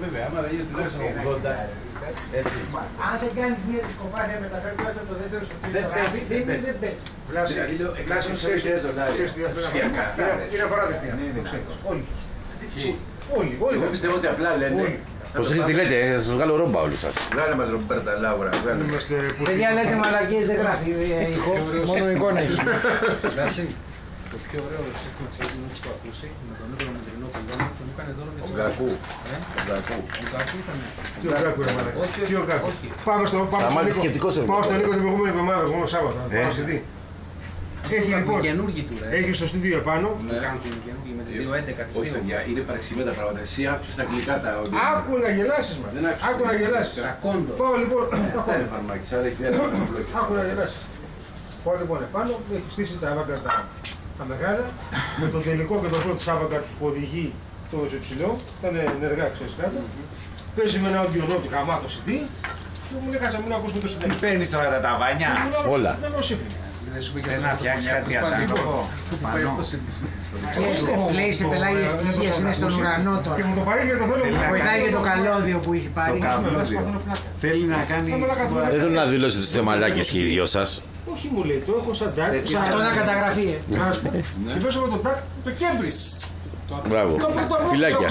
Βέβαια, άμα δεν είναι τουλάχιστον 80. Έτσι. Αν δεν κάνεις μία δισκοπάθεια μεταφέρει το δεύτερο στο τρίτο γράφει, δεν πέφτει. Βλάσιο σε βιτέ ζωνάρια. Είναι παράδειγμα. Όλοι. Εγώ πιστεύω ότι απλά λένε. Προσέχετε τι λέτε, θα σας βγάλω ρόμπα όλους σας. Βγάλε μας Ρομπέρτα Λάουρα. Παιδιά λέτε μαλακίες, δεν γράφει ηχό, μόνο εικόνα έχει. Το πιο ωραίο σύστημα της Ελληνικής που ακούσει με τον Εύρο Μετρινό Πουλώνο και μου έκανε δώρο για Ο Γκακού. Ο Γκακού ήταν. Τι ο Γκάκου ρε μαλακά. Τι ο Γκάκου. Πάμε στον Νίκο την προηγούμενη εβδομάδα, εγώ Σάββατο. Έχει λοιπόν, έχει στο στούντιο επάνω. Με τις 2.11 τις 2. Είναι παρεξηγημένα τα πράγματα. Εσύ άκουσες τα αγγλικά τα όνειρα. Άκου να γελάσεις μα. Άκου να γελάσεις. Πάω λοιπόν. Άκου να γελάσεις. Πάω λοιπόν επάνω, έχει στήσει τα άβακα τα μεγάλα. Με το τελικό και το πρώτο άβακα που οδηγεί το ψηλό. Ήταν ενεργά ξέρεις κάτω. Παίζει με ένα audio του γαμάτο CD. Και μου λέει κάτσα μου να ακούσουμε το CD. Τι παίρνεις τώρα τα ταβάνια. Όλα. Δεν μου σύμφωνο. Δεν να φτιάξει κάτι αντίστοιχο. Λέει σε πελάει η ευτυχία, είναι στον ουρανό τώρα. Και μου το πάει και το θέλω. Βοηθάει και το καλώδιο που έχει πάρει. Θέλει να κάνει. Δεν θέλω να δηλώσετε τους θεμαλάκες και οι δυο σας. Όχι μου λέει, το έχω σαν τάκ. Αυτό να καταγραφεί. Και πέσω με το τάκ το Cambridge. Μπράβο. Φιλάκια.